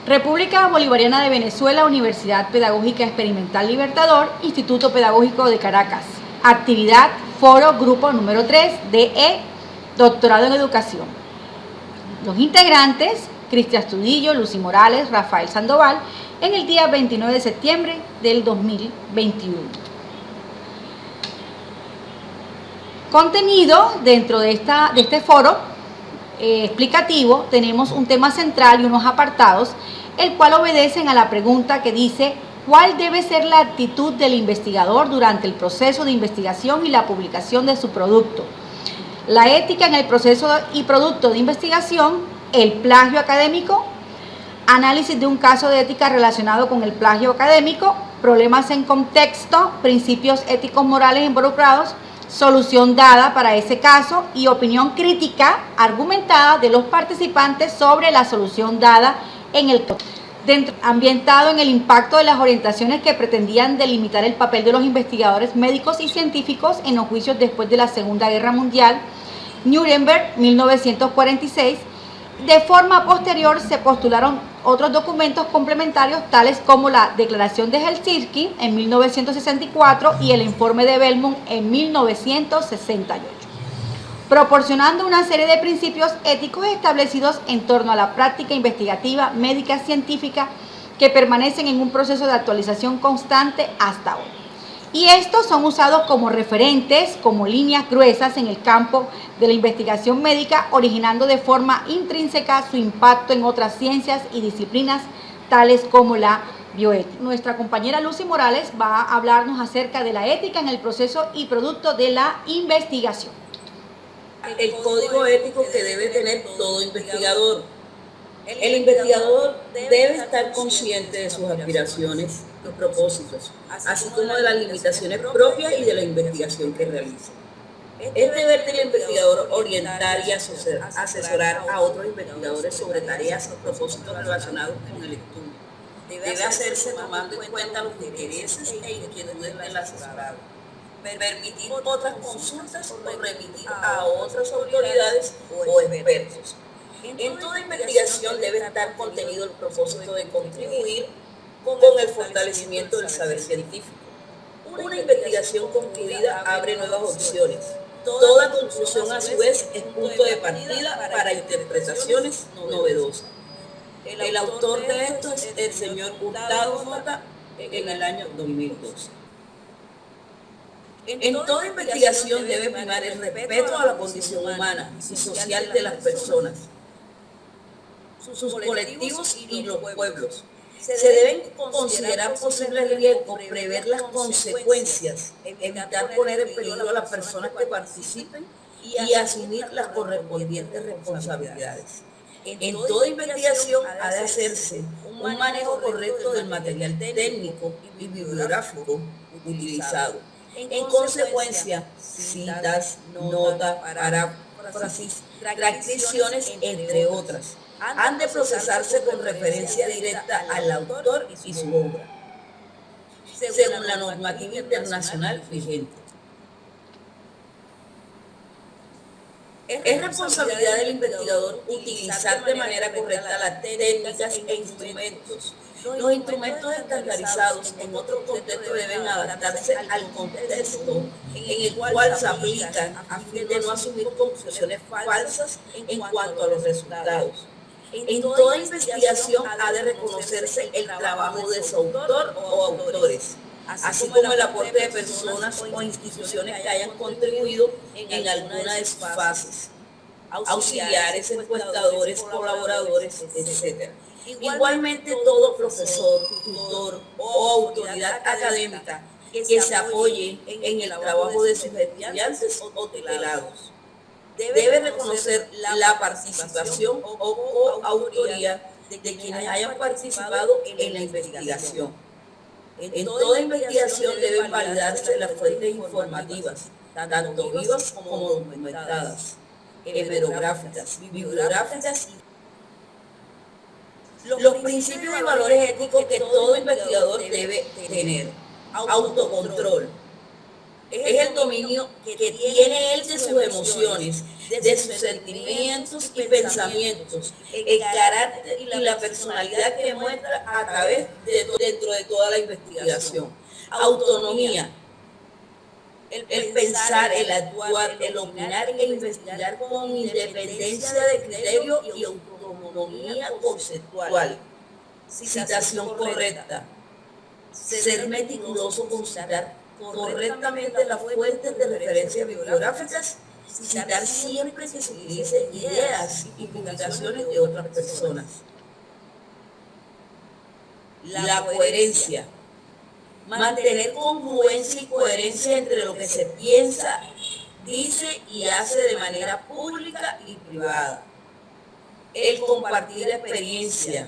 República Bolivariana de Venezuela, Universidad Pedagógica Experimental Libertador, Instituto Pedagógico de Caracas. Actividad, foro, grupo número 3, DE, Doctorado en Educación. Los integrantes, Cristian Astudillo, Lucy Morales, Rafael Sandoval, en el día 29 de septiembre del 2021. Contenido dentro de este foro explicativo, tenemos un tema central y unos apartados, el cual obedecen a la pregunta que dice: ¿cuál debe ser la actitud del investigador durante el proceso de investigación y la publicación de su producto? La ética en el proceso y producto de investigación, el plagio académico, análisis de un caso de ética relacionado con el plagio académico, problemas en contexto, principios éticos morales involucrados, solución dada para ese caso y opinión crítica argumentada de los participantes sobre la solución dada en el caso. Ambientado en el impacto de las orientaciones que pretendían delimitar el papel de los investigadores médicos y científicos en los juicios después de la Segunda Guerra Mundial, Nuremberg, 1946. De forma posterior se postularon otros documentos complementarios tales como la Declaración de Helsinki en 1964 y el Informe de Belmont en 1968, proporcionando una serie de principios éticos establecidos en torno a la práctica investigativa médica científica que permanecen en un proceso de actualización constante hasta hoy. Y estos son usados como referentes, como líneas gruesas en el campo de la investigación médica, originando de forma intrínseca su impacto en otras ciencias y disciplinas, tales como la bioética. Nuestra compañera Lucy Morales va a hablarnos acerca de la ética en el proceso y producto de la investigación. El código ético que debe tener todo investigador. El investigador debe estar consciente de sus aspiraciones y propósitos, así como de las limitaciones propias y de la investigación que realiza. Es deber del investigador orientar y asesorar a otros investigadores sobre tareas y propósitos relacionados con el estudio. Debe hacerse tomando en cuenta los intereses e inquietudes del asesorado. Permitir otras consultas o remitir a otras autoridades o expertos. En toda investigación debe estar contenido el propósito de contribuir con el fortalecimiento del saber científico. Una investigación concluida abre nuevas opciones. Toda conclusión, a su vez, es punto de partida para interpretaciones novedosas. El autor de esto es el señor Hurtado J. en el año 2012. En toda investigación debe primar el respeto a la condición humana y social de las personas, sus colectivos y los pueblos. Se deben considerar posibles riesgos, prever las consecuencias, evitar poner en peligro a las personas que participen y asumir las correspondientes responsabilidades. En toda investigación ha de hacerse un manejo correcto del material técnico y bibliográfico utilizado. En consecuencia, citas, notas, paráfrasis, transcripciones, entre otras, han de procesarse con referencia directa al autor y su obra, según la normativa internacional vigente. Es responsabilidad del investigador utilizar de manera correcta las técnicas e instrumentos. Los instrumentos estandarizados en otros contextos deben adaptarse al contexto en el cual se aplican a fin de no asumir conclusiones falsas en cuanto a los resultados. En toda investigación ha de reconocerse el trabajo de su autor o autores, así como el aporte de personas o instituciones que hayan contribuido en alguna de sus fases, auxiliares, encuestadores, colaboradores, etc. Igualmente, todo profesor, tutor o autoridad académica que se apoye en el trabajo de sus estudiantes o tutelados debe reconocer la participación o coautoría de quienes hayan participado en la investigación. En toda investigación deben validarse las fuentes informativas, tanto vivas como documentadas, hemerográficas, bibliográficas. Los principios y valores éticos que todo investigador debe tener: autocontrol, Es el dominio que tiene él de sus emociones, de sus sentimientos y pensamientos, el carácter y la personalidad que muestra a través dentro de toda la investigación. Autonomía, el pensar, el actuar, el opinar e investigar con independencia de criterio y autonomía conceptual. Citación correcta. Ser meticuloso con citar correctamente las fuentes de referencias bibliográficas, citar siempre que se utilicen ideas y publicaciones de otras personas. La coherencia. Mantener congruencia y coherencia entre lo que se piensa, dice y hace de manera pública y privada. El compartir la experiencia.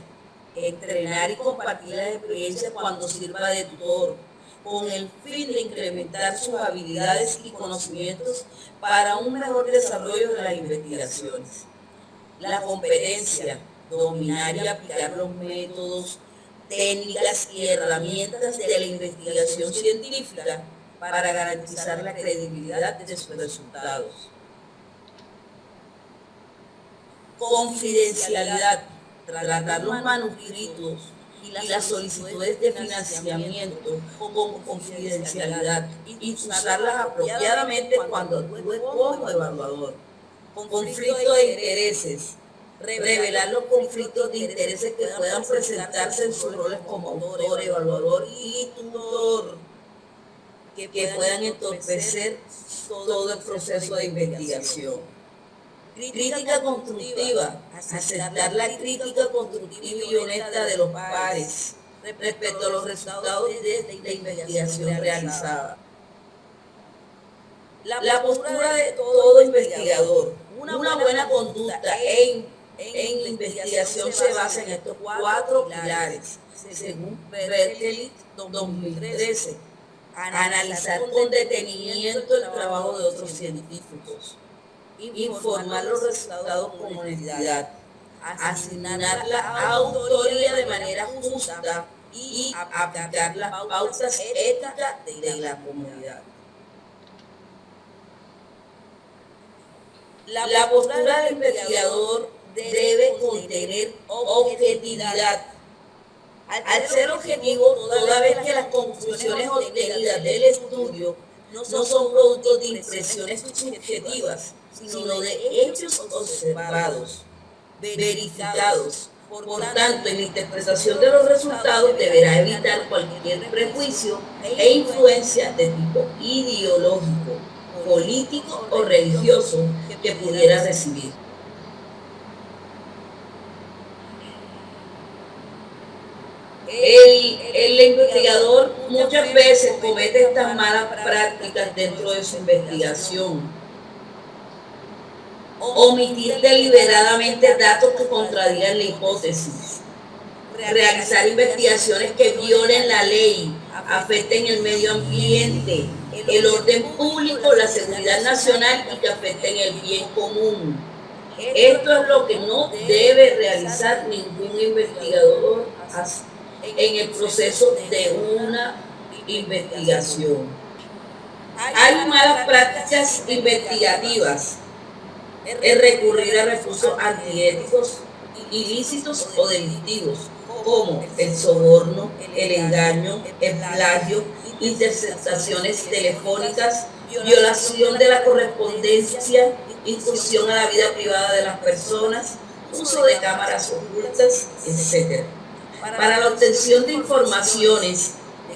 Entrenar y compartir la experiencia cuando sirva de tutor, con el fin de incrementar sus habilidades y conocimientos para un mejor desarrollo de las investigaciones. La competencia, dominar y aplicar los métodos, técnicas y herramientas de la investigación científica para garantizar la credibilidad de sus resultados. Confidencialidad. Tratar los manuscritos y las solicitudes de financiamiento con confidencialidad y usarlas apropiadamente cuando actúe como evaluador. Conflicto de intereses. Revelar los conflictos de intereses que puedan presentarse en sus roles como autor, evaluador y tutor, que puedan entorpecer todo el proceso de investigación. Crítica constructiva, aceptar la crítica constructiva y honesta de los pares respecto a los resultados de la investigación realizada. La postura de todo investigador. Una buena conducta en investigación se basa en estos 4 pilares, según Berkeley 2013. Analizar con detenimiento el trabajo de otros científicos. Informar los resultados con honestidad, asignar la autoría de manera justa y aplicar las pautas éticas de la comunidad. La postura del investigador debe contener objetividad. Al ser objetivo, toda vez que las conclusiones obtenidas del estudio no son productos de impresiones subjetivas, sino de hechos observados, verificados. Por tanto, en la interpretación de los resultados deberá evitar cualquier prejuicio e influencia de tipo ideológico, político o religioso que pudiera recibir. El investigador muchas veces comete estas malas prácticas dentro de su investigación. Omitir deliberadamente datos que contradigan la hipótesis. Realizar investigaciones que violen la ley, afecten el medio ambiente, el orden público, la seguridad nacional y que afecten el bien común. Esto es lo que no debe realizar ningún investigador en el proceso de una investigación. Hay malas prácticas investigativas, es recurrir a recursos antiéticos, ilícitos o delictivos, como el soborno, el engaño, el plagio, interceptaciones telefónicas, violación de la correspondencia, intrusión a la vida privada de las personas, uso de cámaras ocultas, etc. Para la obtención de informaciones,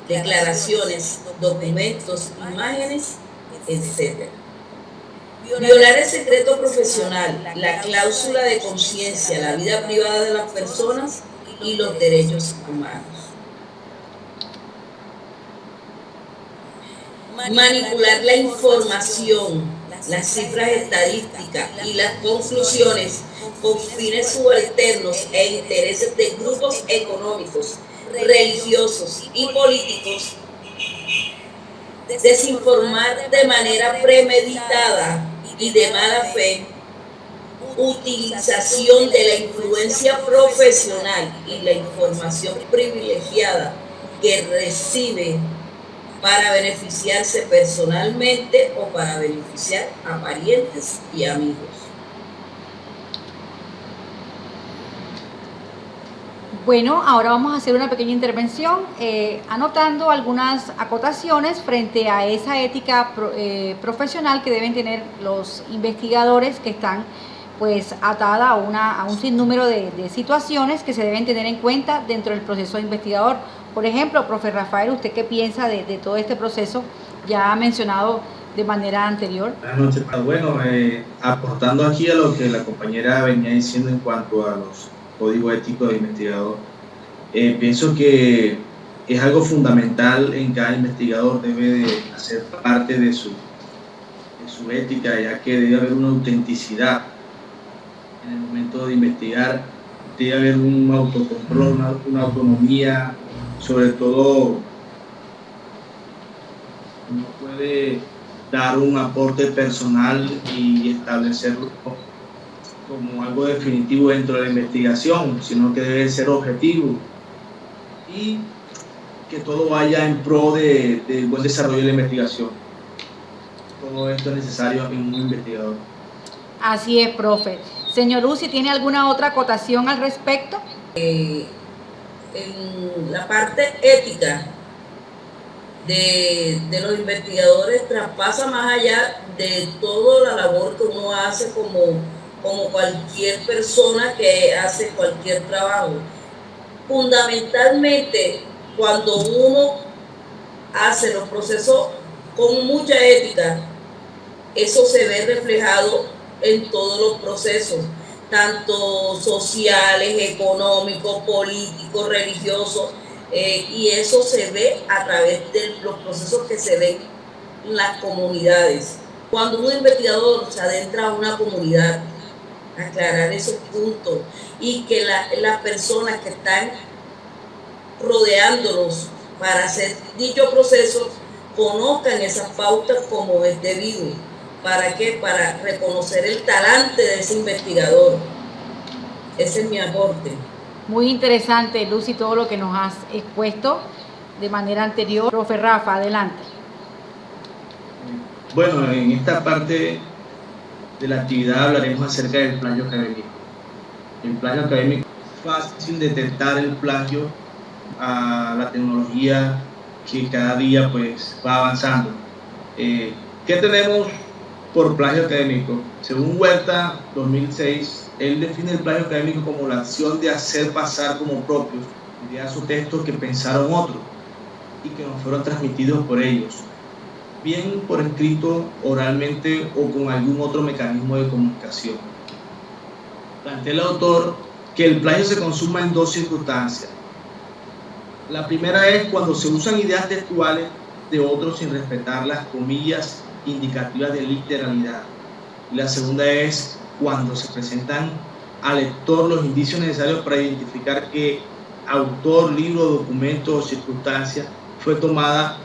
declaraciones, documentos, imágenes, etc. Violar el secreto profesional, la cláusula de conciencia, la vida privada de las personas y los derechos humanos. Manipular la información, las cifras estadísticas y las conclusiones con fines subalternos e intereses de grupos económicos, religiosos y políticos. Desinformar de manera premeditada y de mala fe, utilización de la influencia profesional y la información privilegiada que recibe para beneficiarse personalmente o para beneficiar a parientes y amigos. Bueno, ahora vamos a hacer una pequeña intervención anotando algunas acotaciones frente a esa ética profesional que deben tener los investigadores que están pues atada a un sinnúmero de situaciones que se deben tener en cuenta dentro del proceso investigador. Por ejemplo, profe Rafael, ¿usted qué piensa de todo este proceso ya mencionado de manera anterior? Buenas noches. Bueno, aportando aquí a lo que la compañera venía diciendo en cuanto a los códigos éticos de investigador, pienso que es algo fundamental en cada investigador, debe de hacer parte de su ética, ya que debe haber una autenticidad en el momento de investigar, debe haber un autocontrol, una autonomía, sobre todo no puede dar un aporte personal y establecerlo como algo definitivo dentro de la investigación, sino que debe ser objetivo y que todo vaya en pro del buen desarrollo de la investigación. Todo esto es necesario en un investigador. Así es, profe. Señor Uzi, ¿tiene alguna otra acotación al respecto? En la parte ética de los investigadores traspasa más allá de toda la labor que uno hace como cualquier persona que hace cualquier trabajo. Fundamentalmente, cuando uno hace los procesos con mucha ética, eso se ve reflejado en todos los procesos, tanto sociales, económicos, políticos, religiosos, y eso se ve a través de los procesos que se ven en las comunidades. Cuando un investigador se adentra a una comunidad, aclarar esos puntos y que las personas que están rodeándolos para hacer dicho proceso conozcan esas pautas como es debido. ¿Para qué? Para reconocer el talante de ese investigador. Ese es mi aporte. Muy interesante, Lucy, todo lo que nos has expuesto de manera anterior. Profe Rafa, adelante. Bueno, en esta parte de la actividad hablaremos acerca del plagio académico. El plagio académico es fácil detectar el plagio a la tecnología que cada día pues va avanzando. ¿Qué tenemos por plagio académico? Según Huerta 2006, él define el plagio académico como la acción de hacer pasar como propios ideas o textos que pensaron otros y que nos fueron transmitidos por ellos, bien por escrito, oralmente o con algún otro mecanismo de comunicación. Plantea el autor que el plagio se consuma en dos circunstancias. La primera es cuando se usan ideas textuales de otros sin respetar las comillas indicativas de literalidad. Y la segunda es cuando se presentan al lector los indicios necesarios para identificar que autor, libro, documento o circunstancia fue tomada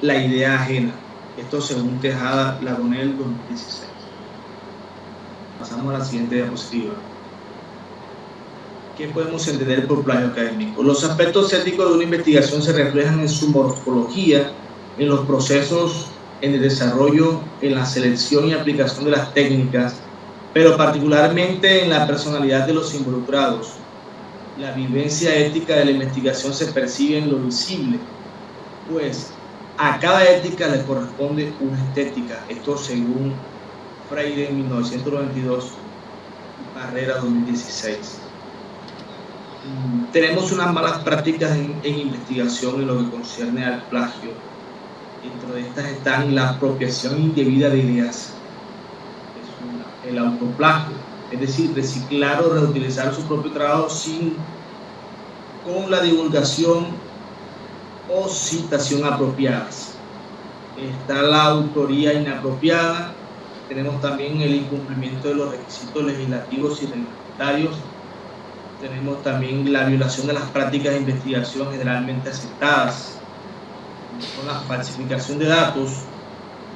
la idea ajena. Esto según Tejada Lagonel 2016. Pasamos a la siguiente diapositiva. ¿Qué podemos entender por plagio académico? Los aspectos éticos de una investigación se reflejan en su morfología, en los procesos, en el desarrollo, en la selección y aplicación de las técnicas, pero particularmente en la personalidad de los involucrados. La vivencia ética de la investigación se percibe en lo visible, pues a cada ética le corresponde una estética. Esto según Freire en 1992 y Barrera 2016. Tenemos unas malas prácticas en investigación en lo que concierne al plagio. Dentro de estas están la apropiación indebida de ideas, el autoplagio, es decir, reciclar o reutilizar su propio trabajo con la divulgación o citación apropiadas. Está la autoría inapropiada, tenemos también el incumplimiento de los requisitos legislativos y reglamentarios, tenemos también la violación de las prácticas de investigación generalmente aceptadas, con la falsificación de datos,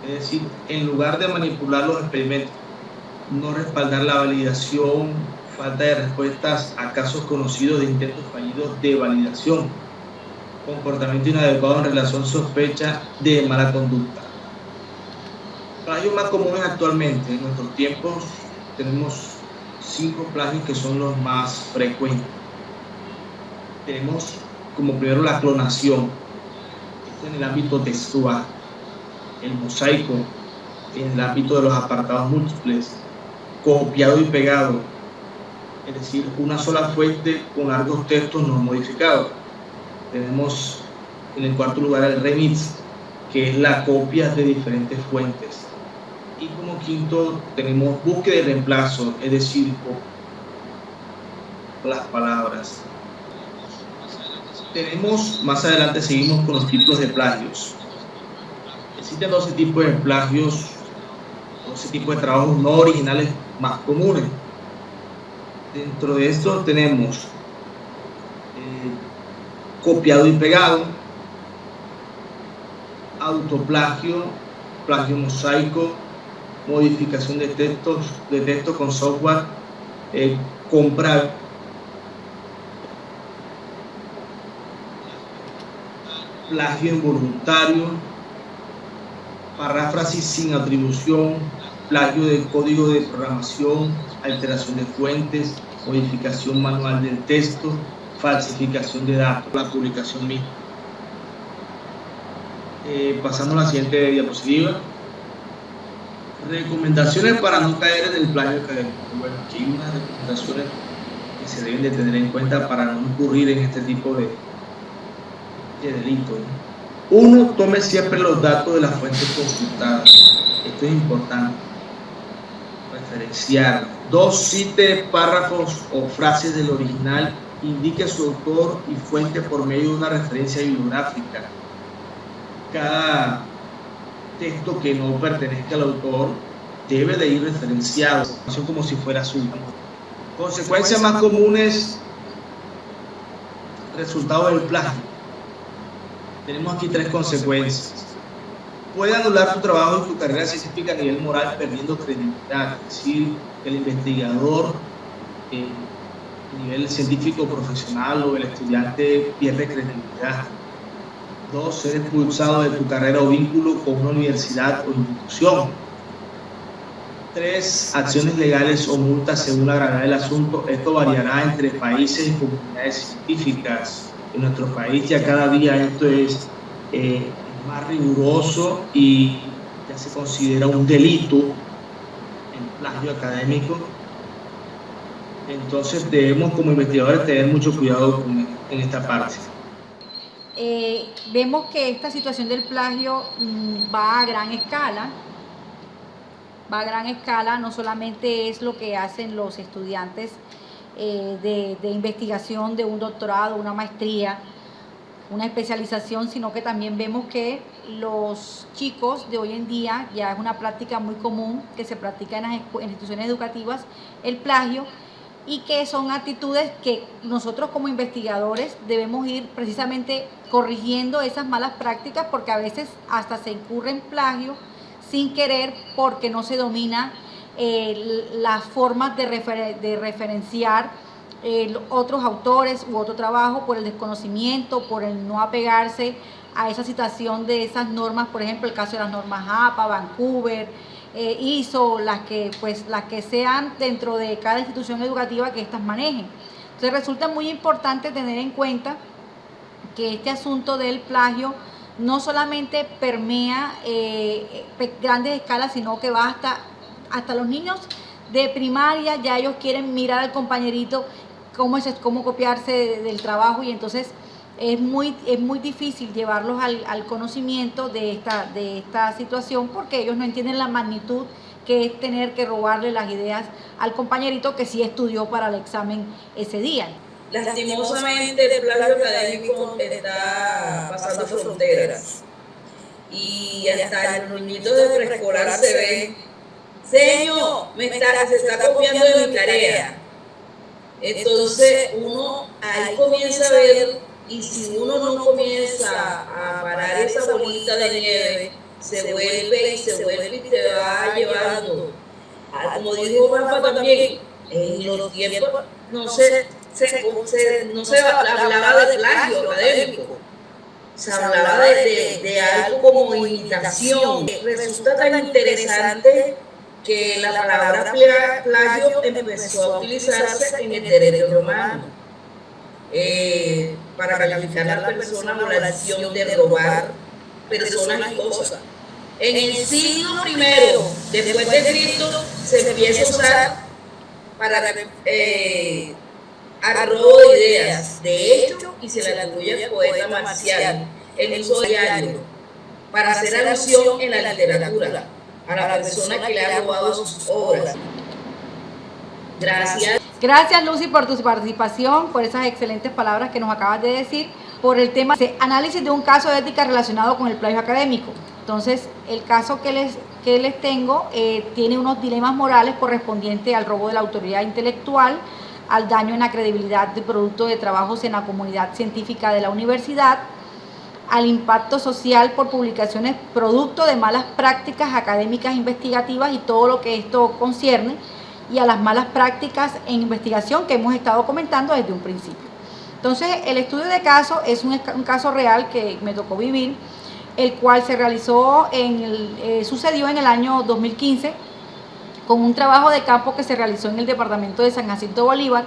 es decir, en lugar de manipular los experimentos, no respaldar la validación, falta de respuestas a casos conocidos de intentos fallidos de validación. comportamiento inadecuado en relación sospecha de mala conducta. Plagios más comunes actualmente, en nuestros tiempos tenemos 5 plagios que son los más frecuentes. Tenemos como primero la clonación, esto en el ámbito textual, el mosaico en el ámbito de los apartados múltiples, copiado y pegado, es decir, una sola fuente con largos textos no modificados. Tenemos en el cuarto lugar el remix, que es la copia de diferentes fuentes. Y como quinto tenemos búsqueda y reemplazo, es decir, las palabras. Tenemos, más adelante seguimos con los tipos de plagios. Existen 12 tipos de plagios, 12 tipos de trabajos no originales más comunes. Dentro de esto tenemos copiado y pegado, autoplagio, plagio mosaico, modificación de texto con software, compra, plagio involuntario, paráfrasis sin atribución, plagio de código de programación, alteración de fuentes, modificación manual del texto, falsificación de datos, la publicación misma. Pasamos a la siguiente diapositiva. Recomendaciones para no caer en el plagio académico. Bueno, aquí hay unas recomendaciones que se deben de tener en cuenta para no incurrir en este tipo de delitos. 1. Tome siempre los datos de las fuentes consultadas. Esto es importante. Referenciar. 2. Cite párrafos o frases del original. Indique su autor y fuente por medio de una referencia bibliográfica. Cada texto que no pertenezca al autor debe de ir referenciado, como si fuera suyo. Consecuencias más comunes, resultado del plagio. Tenemos aquí 3 consecuencias. Puede anular tu trabajo y tu carrera científica a nivel moral perdiendo credibilidad, es decir, el investigador a nivel científico profesional o el estudiante pierde credibilidad. 2. Ser expulsado de tu carrera o vínculo con una universidad o institución. 3. Acciones legales o multas según la gravedad del asunto. Esto variará entre países y comunidades científicas. En nuestro país ya cada día esto es más riguroso y ya se considera un delito el plagio académico. Entonces debemos como investigadores tener mucho cuidado en esta parte. Vemos que esta situación del plagio va a gran escala. No solamente es lo que hacen los estudiantes de investigación de un doctorado, una maestría, una especialización, sino que también vemos que los chicos de hoy en día, ya es una práctica muy común que se practica en las instituciones educativas, el plagio, y que son actitudes que nosotros como investigadores debemos ir precisamente corrigiendo esas malas prácticas, porque a veces hasta se incurre en plagio sin querer porque no se domina las formas de referenciar otros autores u otro trabajo por el desconocimiento, por el no apegarse a esa citación de esas normas, por ejemplo el caso de las normas APA, Vancouver, ISO, las que sean dentro de cada institución educativa que estas manejen. Entonces resulta muy importante tener en cuenta que este asunto del plagio no solamente permea grandes escalas, sino que va hasta los niños de primaria. Ya ellos quieren mirar al compañerito cómo copiarse del trabajo, y entonces es muy difícil llevarlos al conocimiento de esta situación, porque ellos no entienden la magnitud que es tener que robarle las ideas al compañerito que sí estudió para el examen ese día. Lastimosamente el plagio académico está pasando fronteras y hasta los niñitos de preescolar se ven: señor, se está copiando de mi tarea. Entonces uno ahí comienza a ver, y si uno no comienza a parar esa bolita de nieve, se vuelve y te va llevando. Como dijo Rafa también, en los tiempos no se hablaba de plagio académico. se hablaba de algo como imitación. Resulta tan interesante que la palabra plagio empezó a utilizarse en el derecho romano para calificar a la persona por la acción de robar personas y cosas. En el siglo I después de Cristo se empieza a usar para arrobo de ideas. De hecho, y se le atribuye al poeta Marcial el uso diario para hacer alusión en la literatura a la persona que le ha robado sus obras. Gracias. Gracias, Lucy, por tu participación, por esas excelentes palabras que nos acabas de decir, por el tema de análisis de un caso de ética relacionado con el plagio académico. Entonces, el caso que les tengo tiene unos dilemas morales correspondientes al robo de la autoridad intelectual, al daño en la credibilidad de producto de trabajos en la comunidad científica de la universidad, al impacto social por publicaciones producto de malas prácticas académicas investigativas y todo lo que esto concierne, y a las malas prácticas en investigación que hemos estado comentando desde un principio. Entonces, el estudio de caso es un caso real que me tocó vivir, el cual se realizó sucedió en el año 2015 con un trabajo de campo que se realizó en el departamento de San Jacinto Bolívar,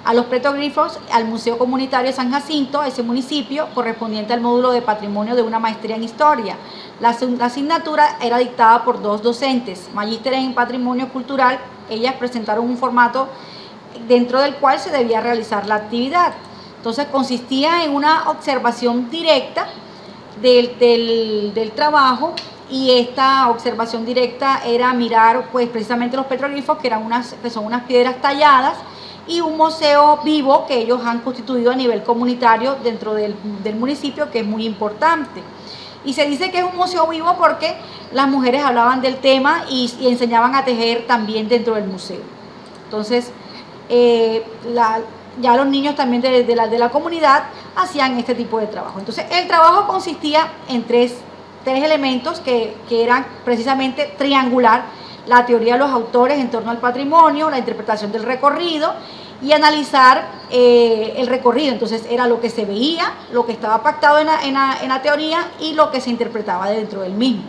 a los petroglifos, al Museo Comunitario de San Jacinto, ese municipio, correspondiente al módulo de patrimonio de una maestría en historia. La asignatura era dictada por dos docentes, magísteres en patrimonio cultural. Ellas presentaron un formato dentro del cual se debía realizar la actividad. Entonces consistía en una observación directa del trabajo, y esta observación directa era mirar pues precisamente los petroglifos, que son unas piedras talladas, y un museo vivo que ellos han constituido a nivel comunitario dentro del municipio, que es muy importante. Y se dice que es un museo vivo porque las mujeres hablaban del tema y enseñaban a tejer también dentro del museo. Entonces, ya los niños también de la comunidad hacían este tipo de trabajo. Entonces, el trabajo consistía en tres elementos que eran precisamente triangular: la teoría de los autores en torno al patrimonio, la interpretación del recorrido y analizar el recorrido. Entonces era lo que se veía, lo que estaba pactado en la teoría y lo que se interpretaba dentro del mismo.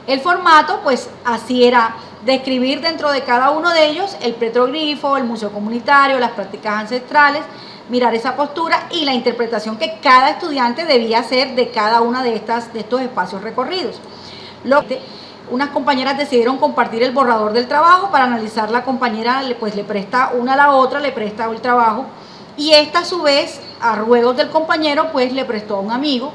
El formato, pues así era: describir dentro de cada uno de ellos el petroglifo, el museo comunitario, las prácticas ancestrales, mirar esa postura y la interpretación que cada estudiante debía hacer de cada una de estos espacios recorridos. Unas compañeras decidieron compartir el borrador del trabajo para analizar. La compañera pues le presta una a la otra, le presta el trabajo, y esta a su vez, a ruegos del compañero, pues le prestó a un amigo,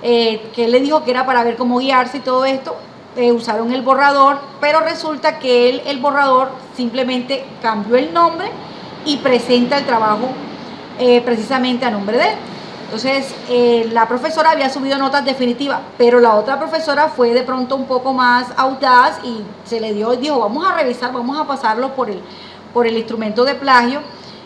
que él le dijo que era para ver cómo guiarse y todo esto. Usaron el borrador, pero resulta que el borrador simplemente cambió el nombre y presenta el trabajo precisamente a nombre de él. Entonces, la profesora había subido notas definitivas, pero la otra profesora fue de pronto un poco más audaz y se le dijo, vamos a revisar, vamos a pasarlo por el instrumento de plagio.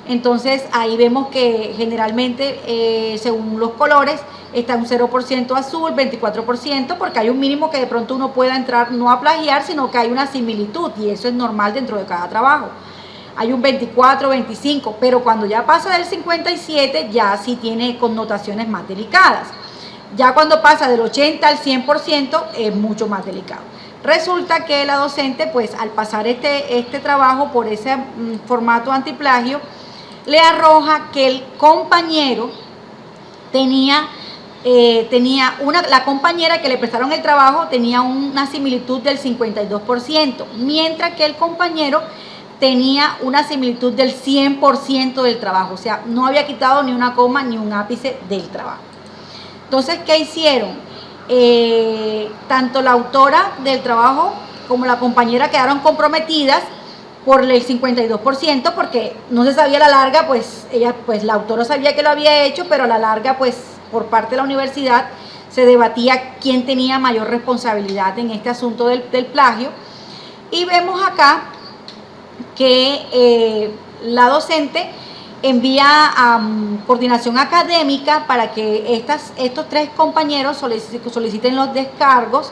Entonces, ahí vemos que generalmente, según los colores, está un 0% azul, 24%, porque hay un mínimo que de pronto uno pueda entrar no a plagiar, sino que hay una similitud, y eso es normal dentro de cada trabajo. Hay un 24, 25, pero cuando ya pasa del 57 ya sí tiene connotaciones más delicadas. Ya cuando pasa del 80 al 100% es mucho más delicado. Resulta que la docente, pues al pasar este trabajo por ese formato antiplagio, le arroja que el compañero la compañera que le prestaron el trabajo tenía una similitud del 52%, mientras que el compañero tenía una similitud del 100% del trabajo, o sea, no había quitado ni una coma ni un ápice del trabajo. Entonces, ¿qué hicieron? Tanto la autora del trabajo como la compañera quedaron comprometidas por el 52%, porque no se sabía a la larga, pues la autora sabía que lo había hecho, pero a la larga, pues por parte de la universidad se debatía quién tenía mayor responsabilidad en este asunto del plagio. Y vemos acá que la docente envía a coordinación académica para que estos tres compañeros soliciten los descargos,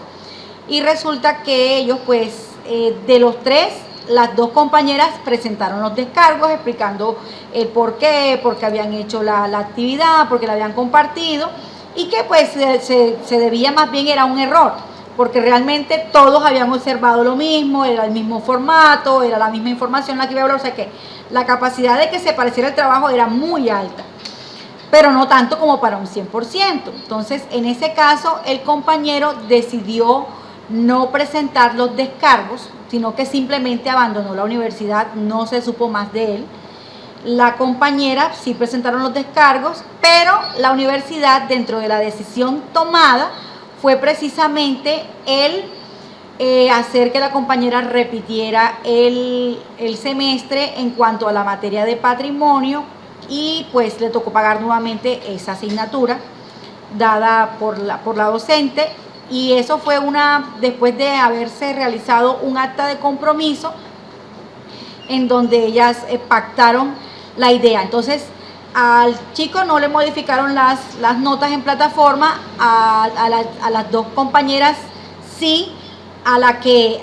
y resulta que ellos, pues de los tres, las dos compañeras presentaron los descargos explicando el por qué habían hecho la actividad, porque la habían compartido, y que pues se debía más bien era un error, porque realmente todos habían observado lo mismo, era el mismo formato, era la misma información la que iba a hablar, o sea que la capacidad de que se pareciera el trabajo era muy alta, pero no tanto como para un 100%. Entonces, en ese caso, el compañero decidió no presentar los descargos, sino que simplemente abandonó la universidad, no se supo más de él. La compañera sí presentaron los descargos, pero la universidad, dentro de la decisión tomada, fue precisamente el hacer que la compañera repitiera el semestre en cuanto a la materia de patrimonio, y pues le tocó pagar nuevamente esa asignatura dada por la docente, y eso fue después de haberse realizado un acta de compromiso en donde ellas pactaron la idea. Entonces al chico no le modificaron las notas en plataforma, a las dos compañeras sí, a la que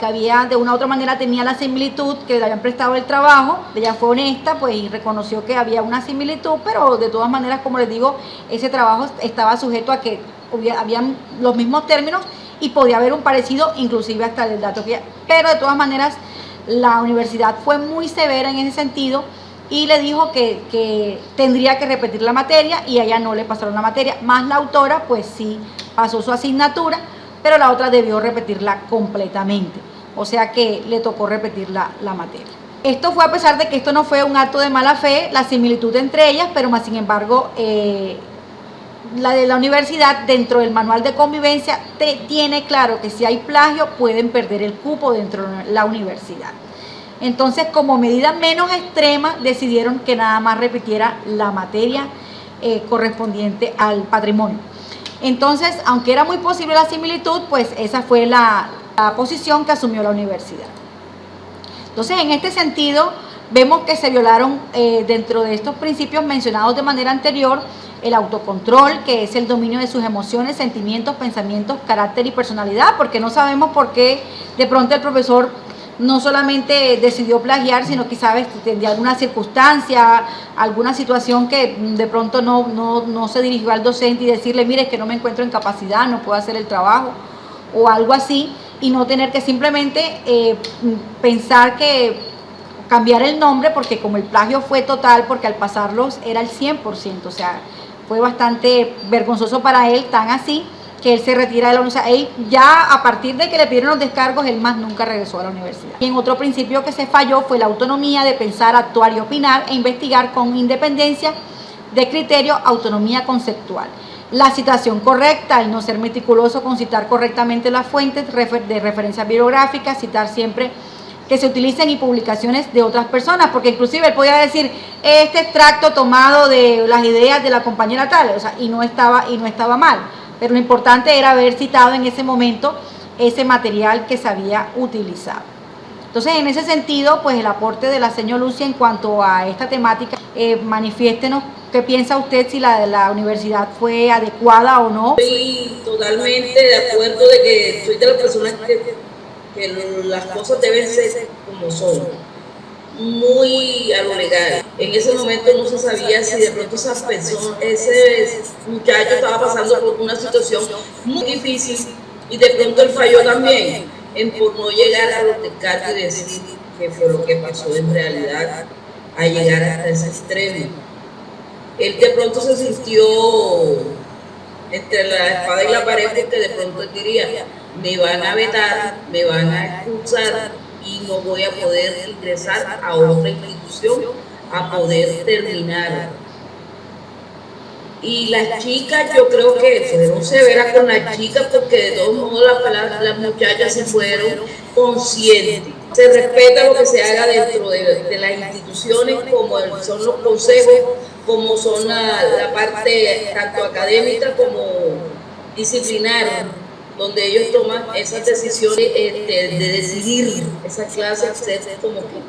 había de una u otra manera tenía la similitud, que le habían prestado el trabajo. Ella fue honesta pues y reconoció que había una similitud, pero de todas maneras, como les digo, ese trabajo estaba sujeto a que habían los mismos términos y podía haber un parecido, inclusive hasta el dato que... Pero de todas maneras la universidad fue muy severa en ese sentido y le dijo que tendría que repetir la materia, y a ella no le pasaron la materia, más la autora pues sí pasó su asignatura, pero la otra debió repetirla completamente, o sea que le tocó repetir la materia. Esto fue a pesar de que esto no fue un acto de mala fe, la similitud entre ellas, pero más sin embargo la de la universidad, dentro del manual de convivencia, tiene claro que si hay plagio pueden perder el cupo dentro de la universidad. Entonces, como medida menos extrema, decidieron que nada más repitiera la materia correspondiente al patrimonio. Entonces, aunque era muy posible la similitud, pues esa fue la posición que asumió la universidad. Entonces, en este sentido, vemos que se violaron dentro de estos principios mencionados de manera anterior, el autocontrol, que es el dominio de sus emociones, sentimientos, pensamientos, carácter y personalidad, porque no sabemos por qué de pronto el profesor no solamente decidió plagiar, sino quizás tendría alguna circunstancia, alguna situación que de pronto no se dirigió al docente y decirle, mire, es que no me encuentro en capacidad, no puedo hacer el trabajo, o algo así, y no tener que simplemente pensar que cambiar el nombre, porque como el plagio fue total, porque al pasarlos era el 100%, o sea, fue bastante vergonzoso para él, tan así, que él se retira de la universidad. Él ya a partir de que le pidieron los descargos, él más nunca regresó a la universidad. Y en otro principio que se falló fue la autonomía de pensar, actuar y opinar e investigar con independencia de criterio, autonomía conceptual. La citación correcta, el no ser meticuloso con citar correctamente las fuentes de referencia bibliográfica, citar siempre que se utilicen y publicaciones de otras personas, porque inclusive él podía decir este extracto tomado de las ideas de la compañera tal, o sea, y no estaba mal. Pero lo importante era haber citado en ese momento ese material que se había utilizado. Entonces, en ese sentido, pues el aporte de la señora Lucia en cuanto a esta temática, manifiéstenos qué piensa usted, si la universidad fue adecuada o no. Estoy totalmente de acuerdo de que soy de las personas que las cosas deben ser como son, muy a lo legal. En ese momento no se sabía si de pronto ese muchacho estaba pasando por una situación muy difícil, y de pronto él falló también en por no llegar a los descargos y decir qué fue lo que pasó en realidad, a llegar hasta ese extremo. Él de pronto se sintió entre la espada y la pared, porque de pronto él diría, me van a vetar, me van a expulsar y no voy a poder ingresar a otra institución a poder terminar. Y las chicas, yo creo que fueron severas con las chicas, porque de todos modos las muchachas se fueron conscientes. Se respeta lo que se haga dentro de las instituciones, como son los consejos, como son la parte tanto académica como disciplinaria, donde ellos toman esas decisiones de decidir esa clase, ser como que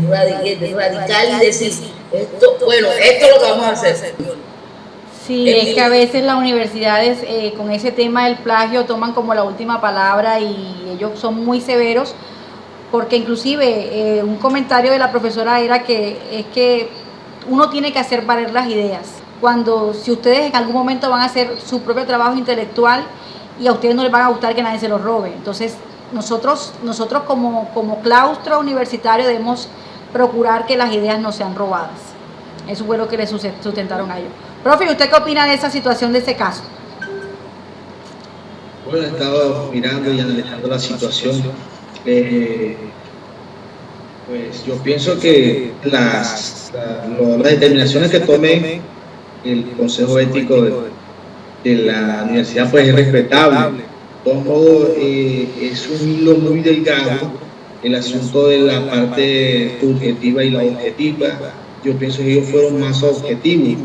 radical y decir, esto es lo que vamos a hacer. Sí, es que a veces las universidades con ese tema del plagio toman como la última palabra, y ellos son muy severos, porque inclusive un comentario de la profesora era que es que uno tiene que hacer valer las ideas. si ustedes en algún momento van a hacer su propio trabajo intelectual y a ustedes no les va a gustar que nadie se los robe. Entonces, nosotros como claustro universitario debemos procurar que las ideas no sean robadas. Eso fue lo que le sustentaron a ellos. Profe, ¿usted qué opina de esa situación, de ese caso? Bueno, he estado mirando y analizando la situación. Pues yo pienso que las determinaciones que tome el Consejo Ético de la universidad pues es respetable. De todos modos, es un hilo muy delgado el asunto de la parte subjetiva y la objetiva. Yo pienso que ellos fueron más objetivos,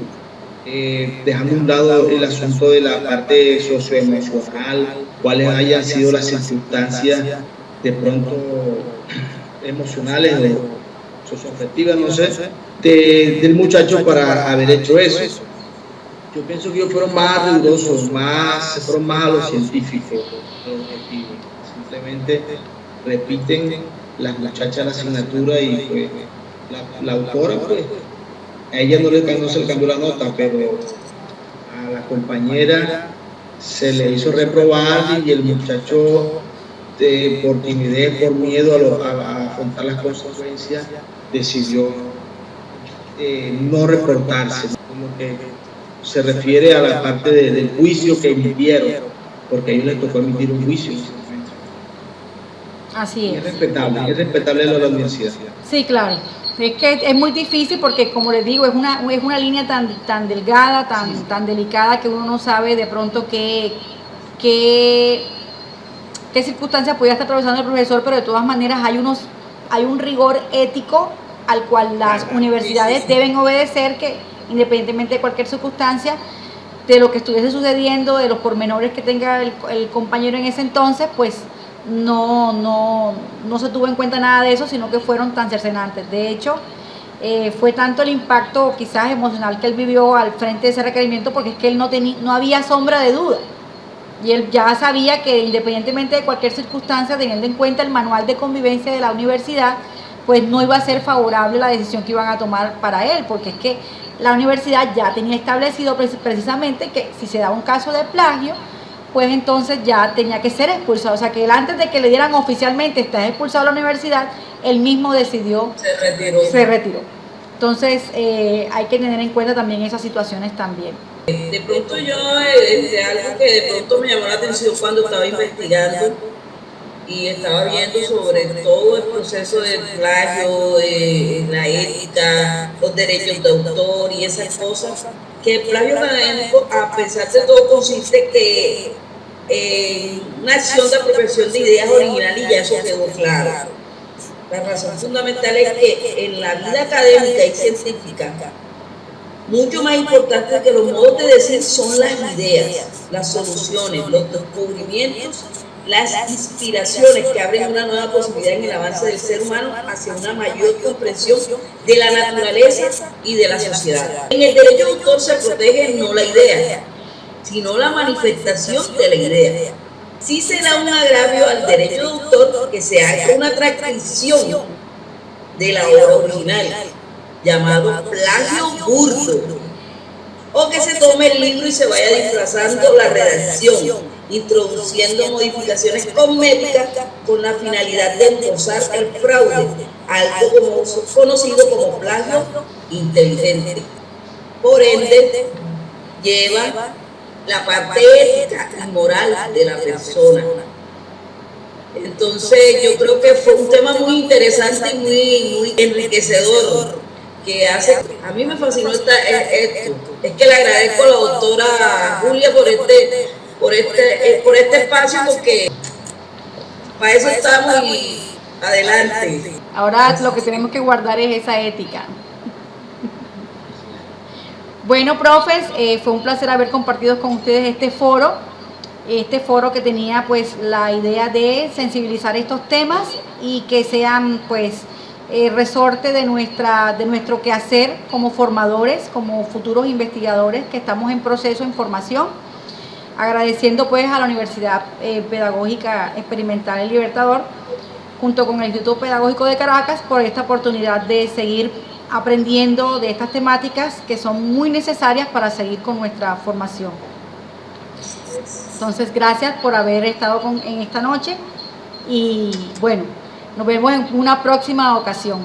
dejando a un lado el asunto de la parte socioemocional, cuáles hayan sido las circunstancias de pronto emocionales o socioafectivas, no sé, del muchacho para haber hecho eso. Yo pienso que ellos fueron más rigurosos, se fueron más a lo científico, a lo objetivo. Simplemente repiten las muchachas la asignatura y pues la autora, pues, a ella no se le cambió la nota, pero a la compañera se le hizo reprobar y el muchacho, por timidez, por miedo a afrontar las consecuencias, decidió no reportarse. Lo que se refiere a la parte del juicio que emitieron, porque a ellos les tocó emitir un juicio. Así es. Es respetable lo de la universidad. Sí, claro. Es que es muy difícil porque, como les digo, es una línea tan delgada, tan delicada, que uno no sabe de pronto qué circunstancias podía estar atravesando el profesor, pero de todas maneras hay un rigor ético al cual las universidades deben obedecer, que independientemente de cualquier circunstancia, de lo que estuviese sucediendo, de los pormenores que tenga el compañero en ese entonces, pues no se tuvo en cuenta nada de eso, sino que fueron tan cercenantes. De hecho, fue tanto el impacto quizás emocional que él vivió al frente de ese requerimiento, porque es que él no había sombra de duda. Y él ya sabía que independientemente de cualquier circunstancia, teniendo en cuenta el manual de convivencia de la universidad, pues no iba a ser favorable la decisión que iban a tomar para él, porque es que la universidad ya tenía establecido precisamente que si se daba un caso de plagio, pues entonces ya tenía que ser expulsado. O sea, que él, antes de que le dieran oficialmente "estás expulsado de la universidad", él mismo decidió, se retiró. Entonces hay que tener en cuenta también esas situaciones también. De pronto yo, algo que de pronto me llamó la atención cuando estaba investigando y estaba viendo sobre todo el proceso del plagio, la ética, los derechos de autor y esas cosas, que el plagio académico, a pesar de todo, consiste que una acción de apropiación de ideas originales, y ya eso quedó claro. La razón fundamental es que en la vida académica y científica, mucho más importante que los modos de decir son las ideas, las soluciones, los descubrimientos, las inspiraciones que abren una nueva posibilidad en el avance del ser humano hacia una mayor comprensión de la naturaleza y de la sociedad. En el derecho de autor se protege no la idea, sino la manifestación de la idea. Sí se da un agravio al derecho de autor que se haga una transcripción de la obra original, llamado plagio burdo, o que se tome el libro y se vaya disfrazando la redacción, introduciendo modificaciones cosméticas con la finalidad de endosar el fraude, algo conocido como plagio inteligente. Por ende, lleva la parte ética y moral de la persona. Entonces yo creo que fue un tema muy interesante y muy enriquecedor, que hace, a mí me fascinó esto. Es que le agradezco a la doctora Julia por este espacio, porque para eso estamos y adelante. Ahora lo que tenemos que guardar es esa ética. Bueno, profes, fue un placer haber compartido con ustedes este foro que tenía pues la idea de sensibilizar estos temas y que sean pues resorte de nuestro quehacer como formadores, como futuros investigadores que estamos en proceso, en formación. Agradeciendo pues a la Universidad Pedagógica Experimental El Libertador, junto con el Instituto Pedagógico de Caracas, por esta oportunidad de seguir aprendiendo de estas temáticas que son muy necesarias para seguir con nuestra formación. Entonces, gracias por haber estado en esta noche y bueno, nos vemos en una próxima ocasión.